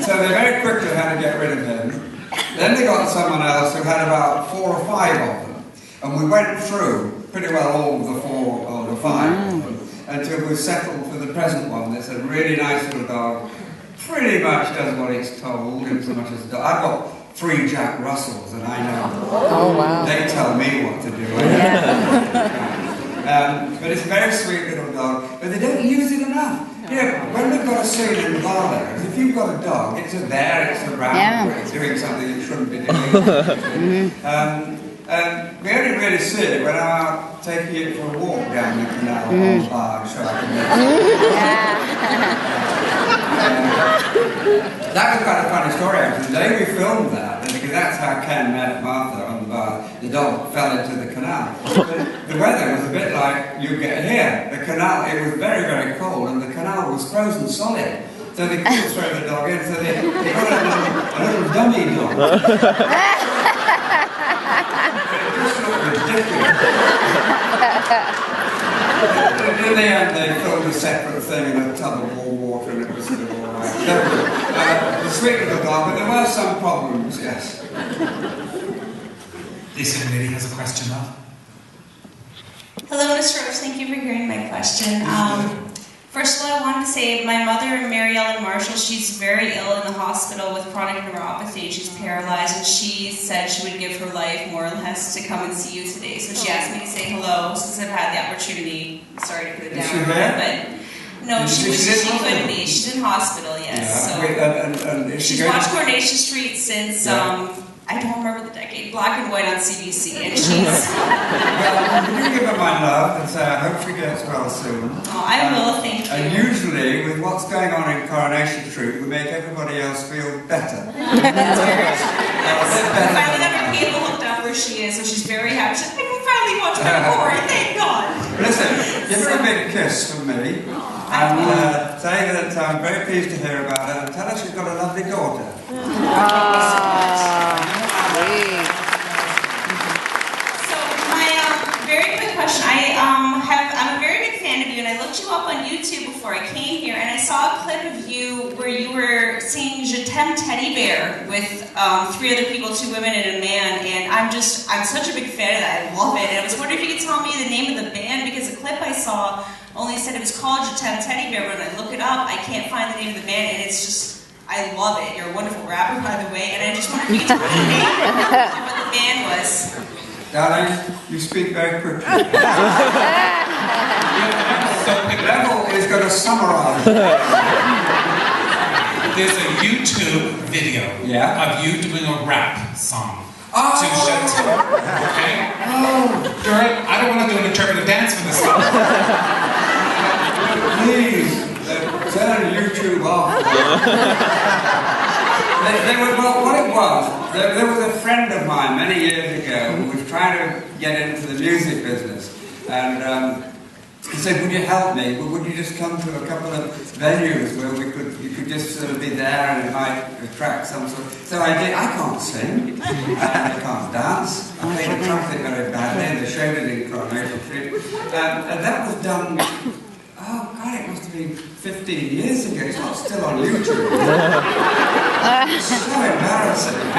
So they very quickly had to get rid of him. Then they got someone else who had about 4 or 5 of them. And we went through pretty well all the 4 or the 5 of them until we settled for the present one. It's a really nice little dog. Pretty much does what it's told, in so much as a dog. I've got 3 Jack Russells, and I know. Oh, wow. They tell me what to do. But it's a very sweet little dog, but they don't use it enough. You know, when we've got a scene in the bar there, if you've got a dog, it's there, it's around, it's doing something it shouldn't be doing. We only really see it when I'm out taking it for a walk down the canal on barge, so I can that was quite a funny story actually. The day we filmed that, because that's how Ken met Martha on the bar, the dog fell into the canal. The weather was a bit like you get here. The canal, it was very, very cold, and the canal was frozen solid. So they couldn't throw the dog in, so they got a little dummy dog. It just looked ridiculous. In the end, they filmed a separate thing in a tub of warm water, and it was sort of all right. The sweet little dog, but there were some problems, yes. This young lady has a question now. Hello, Mr. Roache. Thank you for hearing my question. First of all, I wanted to say my mother, Mary Ellen Marshall, she's very ill in the hospital with chronic neuropathy. She's paralyzed, and she said she would give her life more or less to come and see you today. So she asked me to say hello since I've had the opportunity. Sorry to put it down on her, but no, she couldn't be. She's in hospital, yes. Yeah. So she's watched Coronation Street since I don't remember the decade, black and white on CBC, and she's... Well, you give her my love and say I hope she gets well soon. Oh, I will, thank you. And usually, with what's going on in Coronation Street, we make everybody else feel better. That's very true. We finally got her cable hooked up where she is, so she's very happy. She's like, I can finally watch my Corey, thank God. Listen, give her a big kiss from me, and say that I'm very pleased to hear about her, and tell her she's got a lovely daughter. So my very quick question, I'm a very big fan of you, and I looked you up on YouTube before I came here, and I saw a clip of you where you were singing Je T'aime Teddy Bear with 3 other people, 2 women and a man, and I'm such a big fan of that. I love it, and I was wondering if you could tell me the name of the band, because the clip I saw only said it was called Je T'aime Teddy Bear, but when I look it up, I can't find the name of the band, and it's just, I love it. You're a wonderful rapper, by the way, and I just wondered if you could tell me the name of what the band was. Darling, you speak very quickly. So Neville is going to summarize. There's a YouTube video of you doing a rap song. To Je T'aime. Okay? Girl, I don't want to do an interpretive dance for this song. Please, turn YouTube off. What it was, there was a friend of mine many years ago who was trying to get into the music business, and he said, would you help me? Would you just come to a couple of venues where you could just sort of be there and it might attract some sort of... So I did. I can't sing, I can't dance, I played the trumpet very badly, and they showed it in Coronation Street, and that was done... Oh God, it must have been 15 years ago. It's not still on YouTube. It's so embarrassing. I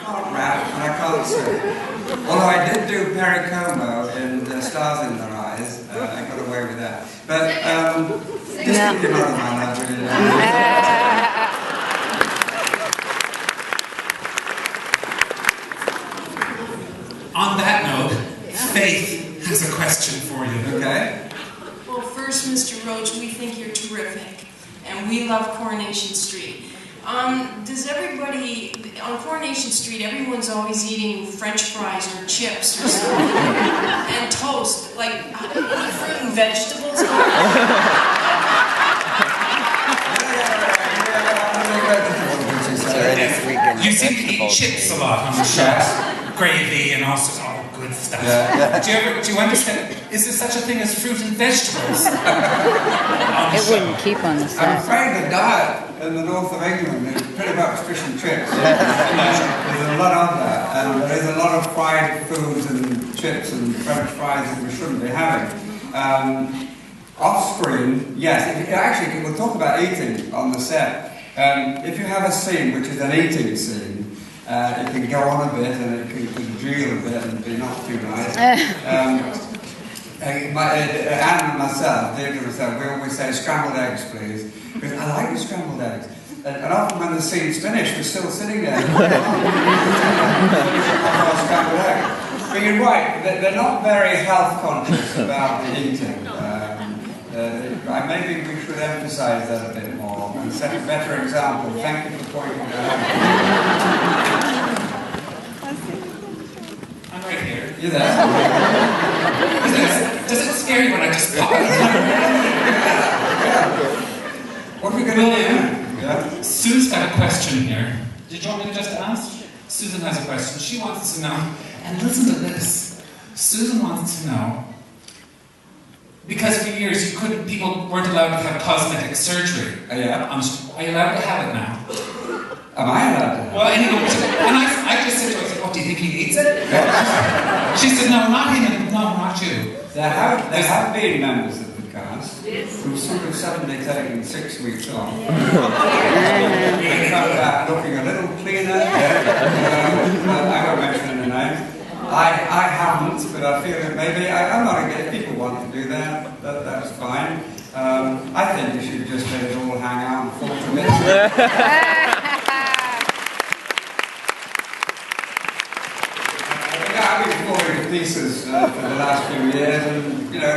can't rap and I can't sing. Although I did do Perry Como in Stars in Their Eyes. I got away with that. But just give your mother my love, really. On that note, Faith has a question for you. Okay. Well, first, Mr. Roache, we think you're terrific, and we love Coronation Street. Does everybody, on Coronation Street, everyone's always eating French fries or chips or something, and toast, like any fruit and vegetables? You seem to eat chips a lot on the show. Gravy and also good stuff. Do you understand? Is there such a thing as fruit and vegetables? It wouldn't keep on the I'm side. afraid the diet in the north of England is pretty much fish and chips. There's a lot of that, and there's a lot of fried foods and chips and French fries that we shouldn't be having. Off-screen, yes. Actually, we'll talk about eating on the set. If you have a scene which is an eating scene, it can go on a bit and it can congeal a bit and be not too nice. Anne and myself, Deirdre and myself, we always say scrambled eggs, please, because I like the scrambled eggs. And often when the scene's finished, we're still sitting there. Scrambled eggs. But you're right, they're not very health conscious about the eating. Maybe we should emphasise that a bit more and set a better example. Thank you for pointing that out. I'm right here. You're there. Does it scare you when I just pop? What are we going to do? Yeah. Sue's got a question here. Did you want me to just ask? Susan has a question. She wants to know, and listen to this. Susan wants to know, because for years people weren't allowed to have cosmetic surgery. Yeah. Are you allowed to have it now? Am I allowed to have it? Well, anyway, and I just said to her, "What, do you think he needs it?" She said, "No, not him, no, not you." There have been members of the cast who sort of suddenly taken 6 weeks off. They come back looking a little cleaner. I won't mention the name. I haven't, but I feel that maybe I'm not against people want to do that. That's fine. I think you should just let it all hang out and fall to bits. I've been falling to pieces for the last few years, and you know,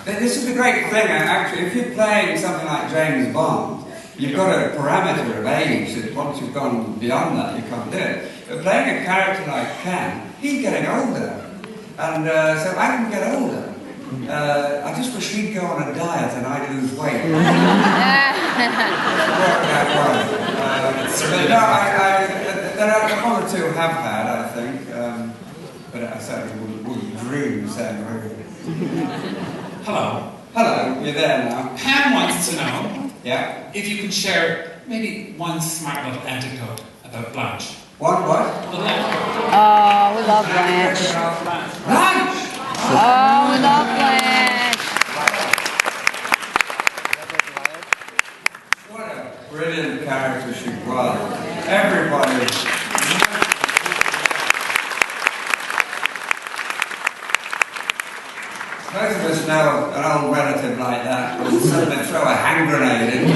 this is the great thing. Actually, if you're playing something like James Bond, you've got a parameter of age that once you've gone beyond that, you can't do it. But playing a character like Ken, he's getting older, and so I can get older. I just wish he'd go on a diet and I'd lose weight. There are one or two have had, I think, but I certainly wouldn't dream of saying Hello. Hello, you're there now. Pam wants to know, yeah, if you can share maybe one smart little anecdote about Blanche. One what? Oh, we love Blanche. Blanche! Oh, we love Blanche. What a brilliant character she was. Everybody. Most of us know an old relative like that will suddenly throw a hand grenade in. I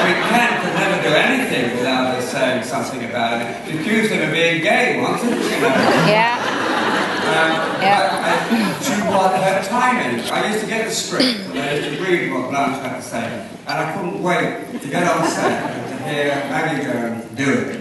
mean, Ken could never do anything without us saying something about it. She accused him of being gay once, didn't she? Yeah. She was her timing. I used to get the script and I used to read what Blanche had to say, and I couldn't wait to get on set and to hear Maggie Jones do it.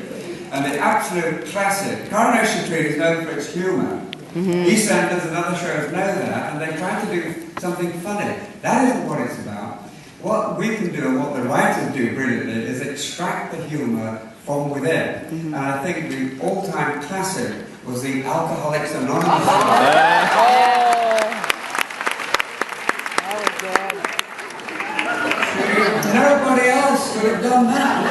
And the absolute classic. Coronation Street is known for its humour. EastEnders and other shows know that, and they try to do something funny. That isn't what it's about. What we can do, and what the writers do brilliantly, is extract the humour from within. And I think the all-time classic was the Alcoholics Anonymous. Nobody else could have done that.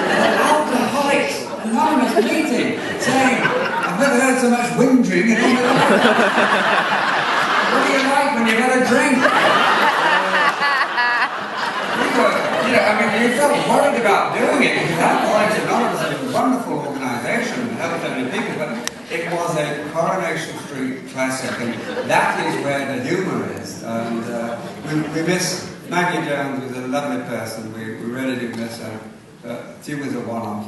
Alcoholics Anonymous meeting, saying, "I've never heard so much whinging in all my life. What do you like when you've had a drink?" You felt worried about doing it because Alcoholics Anonymous is a wonderful organisation and helped so many people, but it was a Coronation Street classic, and that is where the humour is. And we miss Maggie Jones was a lovely person. We really do miss her, but she was a one-off.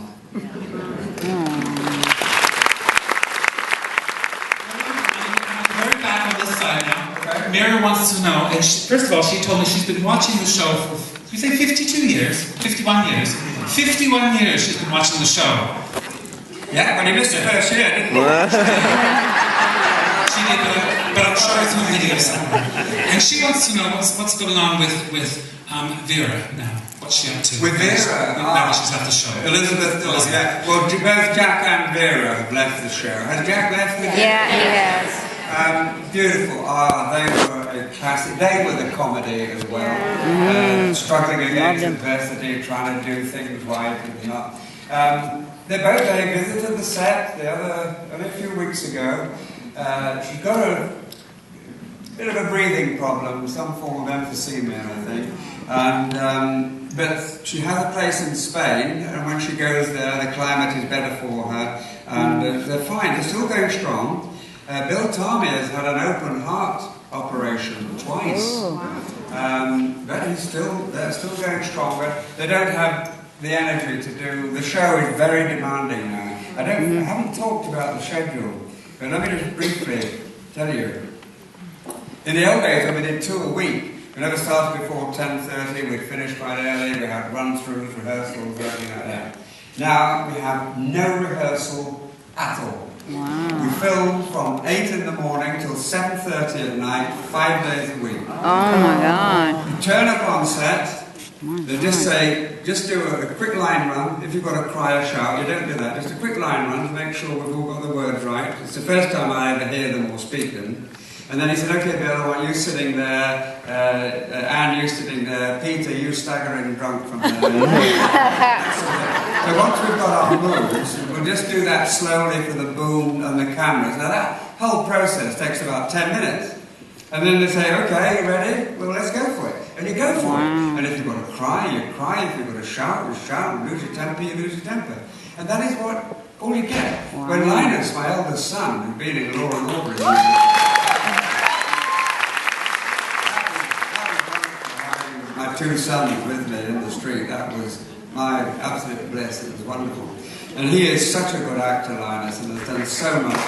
Very back on this side now. Mary wants to know, and first of all, she told me she's been watching the show for, you say 52 years? 51 years? 51 years she's been watching the show. Yeah, when you missed it first year, didn't you? She did, but I'm sure it's on video somewhere. And she wants to know what's going on with Vera now. What's she up to? With Vera? Now that she's left the show. Elizabeth, yeah. Well, both Jack and Vera have left the show. Has Jack left the show? Yeah, he has. Beautiful. They were a classic. They were the comedy as well. Struggling against adversity, trying to do things right and not. They visited the set only a few weeks ago. She's got a bit of a breathing problem, some form of emphysema, I think. And, but she has a place in Spain, and when she goes there, the climate is better for her, and they're fine. They're still going strong. Bill Tarmy has had an open heart operation twice, but they're still going strong. But they don't have the energy to do. The show is very demanding now. I haven't talked about the schedule, but let me just briefly tell you. In the old days, when we did 2 a week, we never started before 10:30, we'd finish quite early, we had run-throughs, rehearsals, everything like that. Now, we have no rehearsal at all. Wow. We film from 8 in the morning till 7:30 at night, 5 days a week. Oh my God. You turn up on set, they just say, just do a quick line run. If you've got to cry or shout, you don't do that. Just a quick line run to make sure we've all got the words right. It's the first time I ever hear them or speak them. And then he said, okay, Bill, I want you sitting there, Anne, you sitting there, Peter, you staggering drunk from there. So once we've got our moves, we'll just do that slowly for the boom and the cameras. Now that whole process takes about 10 minutes. And then they say, okay, you ready? Well, let's go for it. And you go for it. And if you've got to cry, you cry. If you've got to shout, you shout. Lose your temper, you lose your temper. And that is all you get. When Linus, my eldest son, who'd been in Law and Order, my 2 sons with me in the street, that was my absolute bliss. It was wonderful. And he is such a good actor, Linus, and has done so much.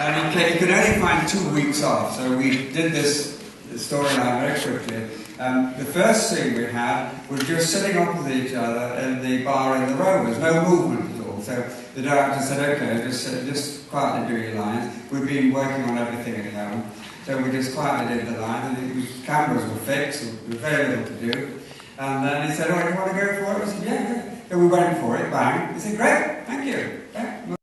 And he could only find 2 weeks off, so we did this storyline very quickly. The first scene we had was just sitting opposite each other in the bar in the Rovers, no movement at all. So the director said, okay, just quietly do your lines. We've been working on everything at home. So we just quietly did the lines, and the cameras were fixed, there was very little to do. And then he said, oh, you want to go for it? I said, yeah. So we went for it, bang. He said, great, thank you.